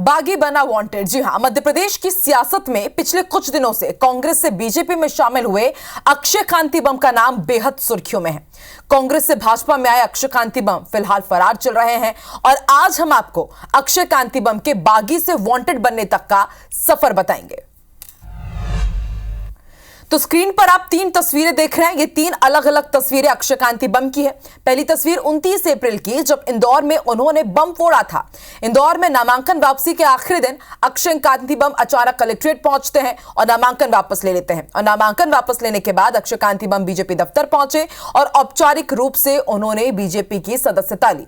बागी बना वांटेड। जी हां, मध्य प्रदेश की सियासत में पिछले कुछ दिनों से कांग्रेस से बीजेपी में शामिल हुए अक्षय कांति बम का नाम बेहद सुर्खियों में है। कांग्रेस से भाजपा में आए अक्षय कांति बम फिलहाल फरार चल रहे हैं और आज हम आपको अक्षय कांति बम के बागी से वांटेड बनने तक का सफर बताएंगे। तो स्क्रीन पर आप 3 तस्वीरें देख रहे हैं। ये 3 अलग अलग तस्वीरें अक्षय कांति बम की है। पहली तस्वीर 29 अप्रैल की, जब इंदौर में उन्होंने बम फोड़ा था। इंदौर में नामांकन वापसी के आखिरी दिन अक्षय कांति बम अचानक कलेक्ट्रेट पहुंचते हैं और नामांकन वापस ले लेते हैं। और नामांकन वापस लेने के बाद अक्षय कांति बम बीजेपी दफ्तर पहुंचे और औपचारिक रूप से उन्होंने बीजेपी की सदस्यता ली।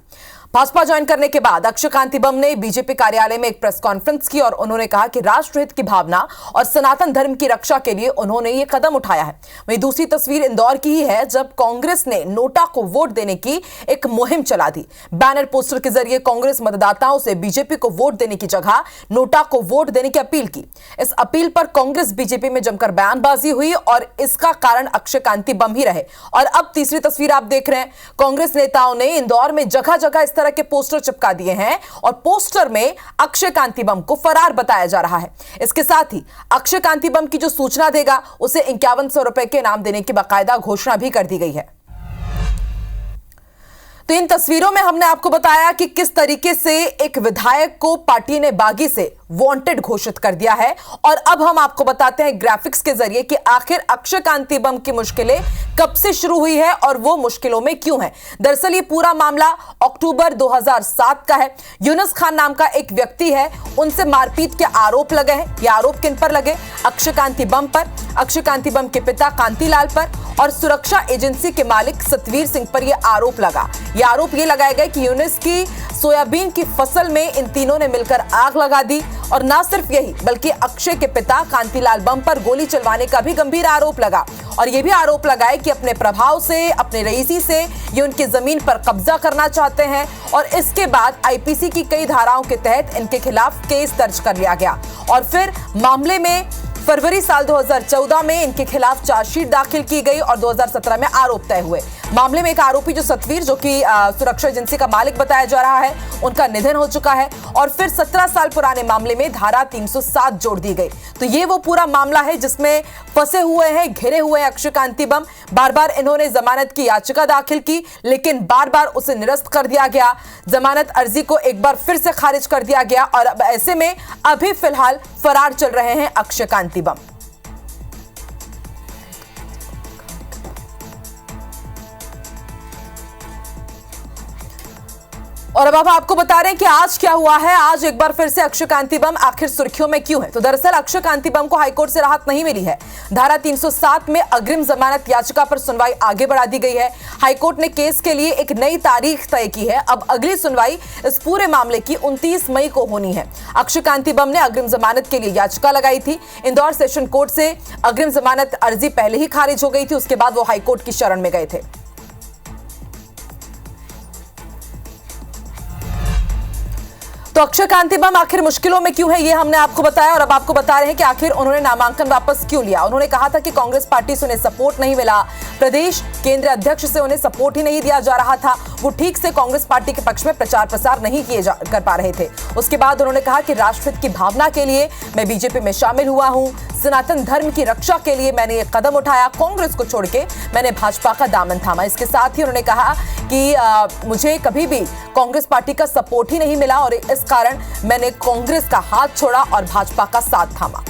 भाजपा ज्वाइन करने के बाद अक्षय कांति बम ने बीजेपी कार्यालय में एक प्रेस कॉन्फ्रेंस की और उन्होंने कहा कि राष्ट्रहित की भावना और सनातन धर्म की रक्षा के लिए उन्होंने ये कदम उठाया है। वहीं दूसरी तस्वीर इंदौर की ही है, जब कांग्रेस ने नोटा को वोट देने की एक मुहिम चला दी। बैनर पोस्टर के जरिए कांग्रेस मतदाताओं से बीजेपी को वोट देने की जगह नोटा को वोट देने की अपील की। इस अपील पर कांग्रेस बीजेपी में जमकर बयानबाजी हुई और इसका कारण अक्षय कांति बम ही रहे। और अब तीसरी तस्वीर आप देख रहे हैं, कांग्रेस नेताओं ने इंदौर में जगह जगह इस तरह के पोस्टर चिपका दिए हैं और पोस्टर में अक्षय कांति बम को फरार बताया जा रहा है। इसके साथ ही अक्षय कांति बम की जो सूचना देगा उसे 5100 रुपए के इनाम देने की बाकायदा घोषणा भी कर दी गई है। तो इन तस्वीरों में हमने आपको बताया कि किस तरीके से एक विधायक को पार्टी ने बागी से वांटेड घोषित कर दिया है। और अब हम आपको बताते हैं ग्राफिक्स के जरिए कि आखिर अक्षय कांति बम की मुश्किलें कब से शुरू हुई है और वो मुश्किलों में क्यों है। दरअसल ये पूरा मामला अक्टूबर 2007 का है। यूनुस खान नाम का एक व्यक्ति है, उनसे मारपीट के आरोप लगे हैं। ये आरोप किन पर लगे? अक्षय कांति बम पर, अक्षय कांति बम के पिता कांतिलाल पर और सुरक्षा एजेंसी के मालिक सतवीर सिंह पर यह आरोप लगा। यह आरोप ये लगाया गया कि यूनुस की सोयाबीन की फसल में इन तीनों ने मिलकर आग लगा दी। और ना सिर्फ यही, बल्कि अक्षय के पिता कांतिलाल बम पर गोली चलवाने का भी गंभीर आरोप लगा। और यह भी आरोप लगाए कि अपने प्रभाव से, अपने रईसी से ये उनकी जमीन पर कब्जा करना चाहते हैं। और इसके बाद आईपीसी की कई धाराओं के तहत इनके खिलाफ केस दर्ज कर लिया गया। और फिर मामले में फरवरी साल 2014 में इनके खिलाफ चार्जशीट दाखिल की गई और 2017 में आरोप तय हुए। मामले में एक आरोपी जो सतवीर, जो कि सुरक्षा एजेंसी का मालिक बताया जा रहा है, उनका निधन हो चुका है। और फिर 17 साल पुराने मामले में धारा 307 जोड़ दी गई। तो ये वो पूरा मामला है जिसमें फंसे हुए हैं, घिरे हुए हैं अक्षय कांति बम। बार बार इन्होंने जमानत की याचिका दाखिल की, लेकिन बार बार उसे निरस्त कर दिया गया। जमानत अर्जी को एक बार फिर से खारिज कर दिया गया और अब ऐसे में अभी फिलहाल फरार चल रहे हैं अक्षय कांति बम। और अब आपको बता रहे हैं कि आज क्या हुआ है। आज एक बार फिर से अक्षय कांति बम आखिर सुर्खियों में क्यों है? तो दरअसल अक्षय कांति बम को हाईकोर्ट से राहत नहीं मिली है। धारा 307 में अग्रिम जमानत याचिका पर सुनवाई आगे बढ़ा दी गई है। हाईकोर्ट ने केस के लिए एक नई तारीख तय की है। अब अगली सुनवाई इस पूरे मामले की 29 मई को होनी है। अक्षय कांति बम ने अग्रिम जमानत के लिए याचिका लगाई थी। इंदौर सेशन कोर्ट से अग्रिम जमानत अर्जी पहले ही खारिज हो गई थी, उसके बाद वो हाईकोर्ट की शरण में गए थे। तो अक्षय कांति बम आखिर मुश्किलों में क्यों है, ये हमने आपको बताया। और अब आपको बता रहे हैं कि आखिर उन्होंने नामांकन वापस क्यों लिया। उन्होंने कहा था कि कांग्रेस पार्टी से उन्हें सपोर्ट नहीं मिला, प्रदेश केंद्रीय अध्यक्ष से उन्हें सपोर्ट ही नहीं दिया जा रहा था, वो ठीक से कांग्रेस पार्टी के पक्ष में प्रचार प्रसार नहीं कर पा रहे थे। उसके बाद उन्होंने कहा कि राष्ट्रहित की भावना के लिए मैं बीजेपी में शामिल हुआ हूं, सनातन धर्म की रक्षा के लिए मैंने ये कदम उठाया, कांग्रेस को छोड़ के मैंने भाजपा का दामन थामा। इसके साथ ही उन्होंने कहा कि मुझे कभी भी कांग्रेस पार्टी का सपोर्ट ही नहीं मिला और इस कारण मैंने कांग्रेस का हाथ छोड़ा और भाजपा का साथ थामा।